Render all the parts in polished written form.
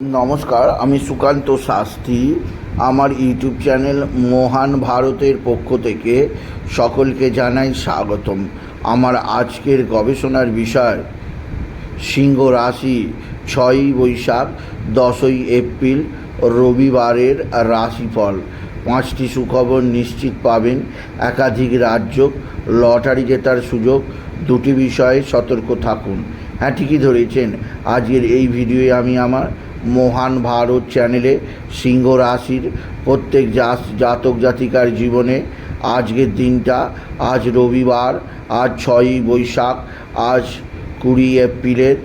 নমস্কার, আমি সুকান্ত শাস্ত্রী। আমার ইউটিউব চ্যানেল মহান ভারতের পক্ষ থেকে সকলকে জানাই স্বাগতম। আমার আজকের গবেষণার বিষয় সিংহ রাশি 6ই বৈশাখ 10ই এপ্রিল রবিবারের রাশিফল। 5টি সুখবর নিশ্চিত পাবেন, একাধিক রাজ্য, লটারি জেতার সুযোগ। 2টি বিষয়ে সতর্ক থাকুন। হ্যাঁ, ঠিকই ধরেছেন। আজকের এই ভিডিওয়ে আমি আমার মহান ভারত চ্যানেলে সিংহ রাশির প্রত্যেক জাতক জাতিকার জীবনে আজকের দিনটা, আজ রবিবার, আজ 6ই বৈশাখ, আজ 20 এপ্রিলের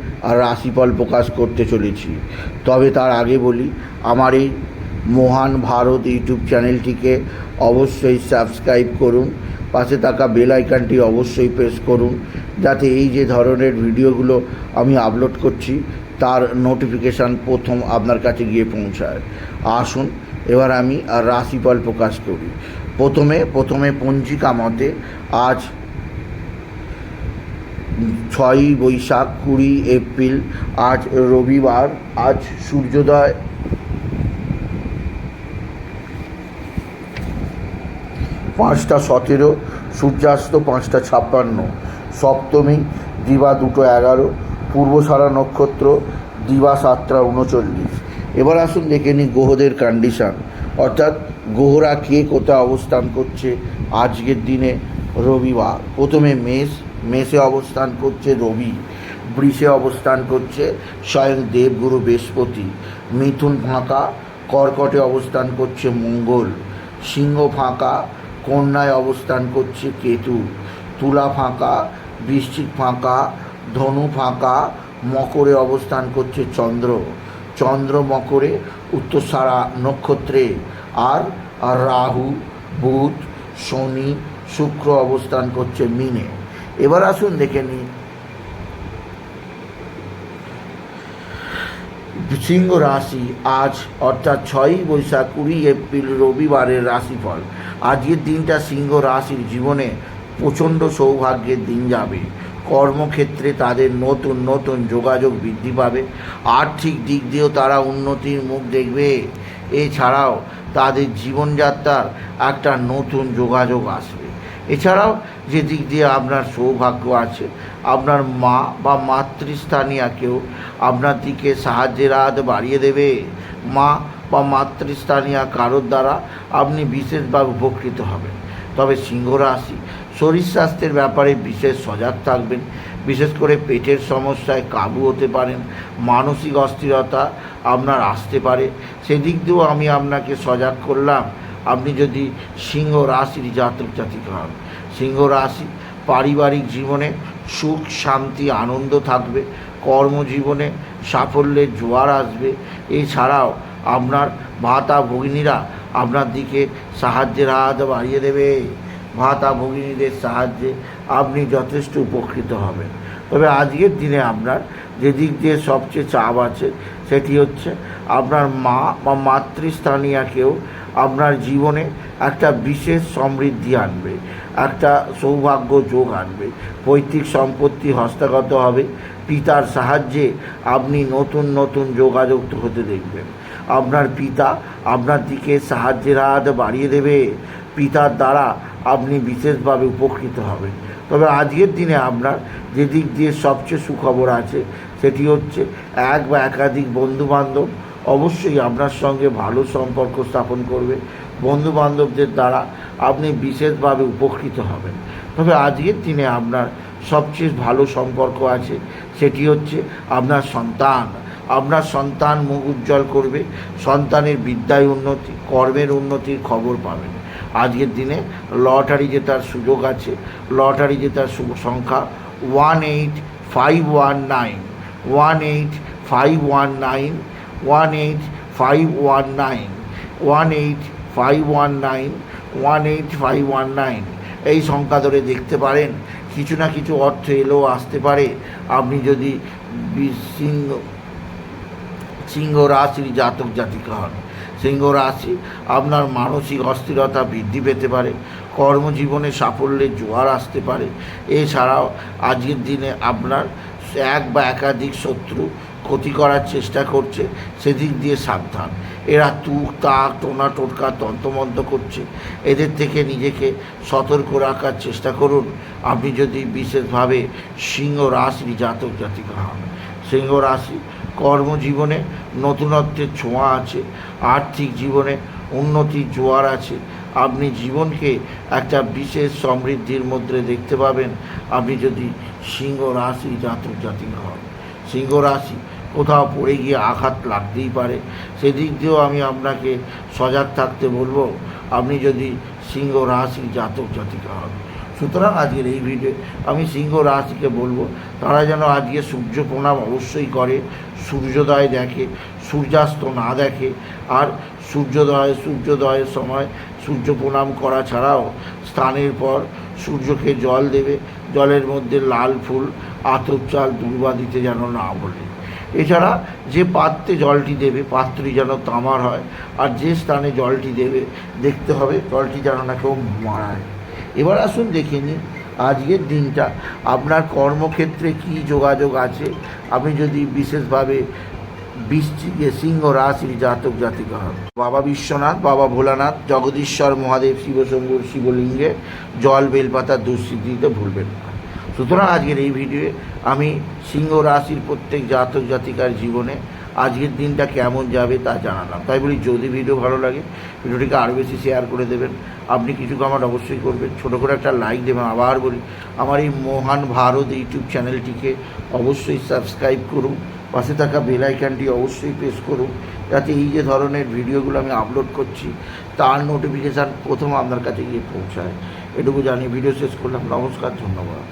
রাশিফল প্রকাশ করতে চলেছি। তবে তার আগে বলি, আমার এই মহান ভারত ইউটিউব চ্যানেলটিকে অবশ্যই সাবস্ক্রাইব করুন, পাশে থাকা বেল আইকনটি অবশ্যই প্রেস করুন, যাতে এই যে ধরনের ভিডিওগুলো আমি আপলোড করছি তার নোটিফিকেশান প্রথম আপনার কাছে গিয়ে পৌঁছায়। আসুন এবার আমি রাশিফল প্রকাশ করি। প্রথমে পঞ্জিকা মতে আজ 6ই বৈশাখ 20 এপ্রিল, আজ রবিবার। আজ সূর্যোদয় 5টা 17, সূর্যাস্ত 5টা 56, সপ্তমী দিবা 2টো 11, পূর্বসারা নক্ষত্র দিবা 7টা 39। এবার আসুন দেখে নিই গ্রহদের কন্ডিশান, অর্থাৎ গ্রহরা কে কোথায় অবস্থান করছে আজকের দিনে রবিবার। প্রথমে মেষে অবস্থান করছে রবি, বৃষে অবস্থান করছে স্বয়ং দেবগুরু বৃহস্পতি, মিথুন ফাঁকা, কর্কটে অবস্থান করছে মঙ্গল, সিংহ ফাঁকা, কন্যায় অবস্থান করছে কেতু, তুলা ফাঁকা, বৃশ্চিক ফাঁকা, ধনু ফাঁকা, মকরে অবস্থান করছে চন্দ্র মকরে উত্তরসারা নক্ষত্রে, আর রাহু, বুধ, শনি, শুক্র অবস্থান করছে মীনে। এবার আসুন দেখে নিই সিংহ রাশি আজ, অর্থাৎ 6ই বৈশাখ 20 এপ্রিল রবিবারের রাশিফল। আজকের দিনটা সিংহ রাশির জীবনে প্রচণ্ড সৌভাগ্যের দিন যাবে। কর্মক্ষেত্রে তাদের নতুন যোগাযোগ বৃদ্ধি পাবে, আর্থিক দিক দিয়েও তারা উন্নতির মুখ দেখবে। এছাড়াও তাদের জীবনযাত্রার একটা নতুন যোগাযোগ আসবে। এছাড়াও যে দিক দিয়ে আপনার সৌভাগ্য আছে, আপনার মা বা মাতৃস্থানীয় কেউ আপনার দিকে সাহায্যের হাত বাড়িয়ে দেবে। মা বা মাতৃস্থানীয় কারোর দ্বারা আপনি বিশেষভাবে উপকৃত হবেন। তবে সিংহ রাশি শরীর স্বাস্থ্যের ব্যাপারে বিশেষ সজাগ থাকবেন, বিশেষ করে পেটের সমস্যায় কাবু হতে পারেন, মানসিক অস্থিরতা আপনার আসতে পারে, সেদিক দিয়েও আমি আপনাকে সজাগ করলাম। আপনি যদি সিংহ রাশির জাতক জাতিকা হন, সিংহ রাশি পারিবারিক জীবনে সুখ শান্তি আনন্দ থাকবে, কর্মজীবনে সাফল্যের জোয়ার আসবে। এছাড়াও আপনার ভাতা ভগিনীরা আপনার দিকে সাহায্যের হাত বাড়িয়ে দেবে। ভাতা ভগিনীদের সাহায্যে আপনি যথেষ্ট উপকৃত হবেন। তবে আজকের দিনে আপনার যে দিক দিয়ে সবচেয়ে চাপ আছে সেটি হচ্ছে আপনার মা বা মাতৃস্থানীয় কেউ আপনার জীবনে একটা বিশেষ সমৃদ্ধি আনবে, একটা সৌভাগ্য যোগ আনবে, পৈতৃক সম্পত্তি হস্তগত হবে। পিতার সাহায্যে আপনি নতুন যোগাযোগ হতে দেখবেন। আপনার পিতা আপনার দিকে সাহায্যের হাত বাড়িয়ে দেবে, পিতার দ্বারা আপনি বিশেষভাবে উপকৃত হবেন। তবে আজকের দিনে আপনার যে দিক দিয়ে সবচেয়ে সুখবর আছে সেটি হচ্ছে এক বা একাধিক বন্ধুবান্ধব অবশ্যই আপনার সঙ্গে ভালো সম্পর্ক স্থাপন করবে। বন্ধুবান্ধবদের দ্বারা আপনি বিশেষভাবে উপকৃত হবেন। তবে আজকের দিনে আপনার সবচেয়ে ভালো সম্পর্ক আছে সেটি হচ্ছে আপনার সন্তান মুখ উজ্জ্বল করবে। সন্তানের বিদ্যায় উন্নতি, কর্মের উন্নতির খবর পাবেন। আজকের দিনে লটারি জেতার সুযোগ আছে। লটারি জেতার শুভ সংখ্যা 18519, 18519, 18519, 18519, 18519 এই সংখ্যা ধরে দেখতে পারেন। কিছু না কিছু অর্থ এলেও আসতে পারে। আপনি যদি সিংহ রাশির জাতক জাতিকা হন, সিংহ রাশি আপনার মানসিক অস্থিরতা বৃদ্ধি পেতে পারে, কর্মজীবনে সাফল্যের জোয়ার আসতে পারে। এছাড়াও আজকের দিনে আপনার এক বা একাধিক শত্রু ক্ষতি করার চেষ্টা করছে, সেদিক দিয়ে সাবধান। এরা তুক তাক টোনা টোটকা তন্ত্রমন্ত্র করছে, এদের থেকে নিজেকে সতর্ক রাখার চেষ্টা করুন। আপনি যদি বিশেষভাবে সিংহ রাশির জাতক জাতিকা হন। সিংহ রাশি কর্মজীবনে নতুনত্বের ছোঁয়া আছে, আর্থিক জীবনে উন্নতির জোয়ার আছে। আপনি জীবনকে একটা বিশেষ সমৃদ্ধির মধ্যে দেখতে পাবেন আপনি যদি সিংহ রাশি জাতক জাতিকা হন। সিংহ রাশি কোথাও পড়ে গিয়ে আঘাত লাগতেই পারে, সেদিক দিয়েও আমি আপনাকে সজাগ থাকতে বলবো আপনি যদি সিংহ রাশি জাতক জাতিকা হন। সুতরাং আজকের এই ভিডিও আমি সিংহ রাশিকে বলবো তারা যেন আজকে সূর্য প্রণাম অবশ্যই করে, সূর্যোদয় দেখে, সূর্যাস্ত না দেখে। আর সূর্যোদয়ের সময় সূর্য প্রণাম করা ছাড়াও স্নানের পর সূর্যকে জল দেবে, জলের মধ্যে লাল ফুল আতপ চাল দুর্বা দিতে যেন না বলে। এছাড়া যে পাত্রে জলটি দেবে পাত্রটি যেন তামার হয়, আর যে স্থানে জলটি দেবে দেখতে হবে জলটি যেন না কেউ মারায়। এবার আসুন দেখে নিন আজকের দিনটা আপনার কর্মক্ষেত্রে কী যোগাযোগ আছে। আপনি যদি বিশেষভাবে সিংহ রাশির জাতক জাতিকা হন, বাবা বিশ্বনাথ, বাবা ভোলানাথ, জগদীশ্বর মহাদেব শিবশম্ভুর শিবলিঙ্গে জল বেলপাতা দুঃসিদ্ধি দিতে ভুলবেন না। সুতরাং আজকের এই ভিডিওয়ে আমি সিংহ রাশির প্রত্যেক জাতক জাতিকার জীবনে আজকের দিনটা কেমন যাবে তা জানালাম। তাই বলি যদি ভিডিও ভালো লাগে ভিডিওটিকে আরও বেশি শেয়ার করে দেবেন। আপনি কিছু কমেন্ট অবশ্যই করবেন, ছোটো করে একটা লাইক দেবেন। আবার বলি আমার এই মহান ভারত ইউটিউব চ্যানেলটিকে অবশ্যই সাবস্ক্রাইব করুন, পাশে থাকা বেল আইকনটি অবশ্যই প্রেস করুন, যাতে এই যে ধরনের ভিডিওগুলো আমি আপলোড করছি তার নোটিফিকেশান প্রথম আপনার কাছে গিয়ে পৌঁছায়। এটুকু জানিয়ে ভিডিও শেষ করলাম। নমস্কার, ধন্যবাদ।